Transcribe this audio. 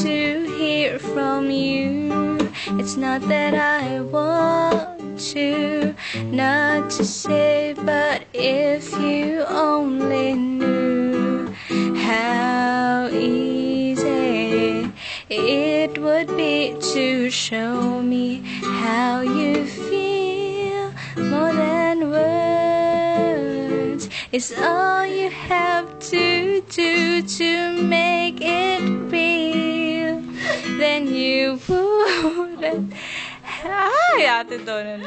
to hear from you. It's not that I want to, not to say, but if you only knew how easy it would be to show me how you feel more than words. It's all you have to do to make it real. Then you wouldn't. I don't know.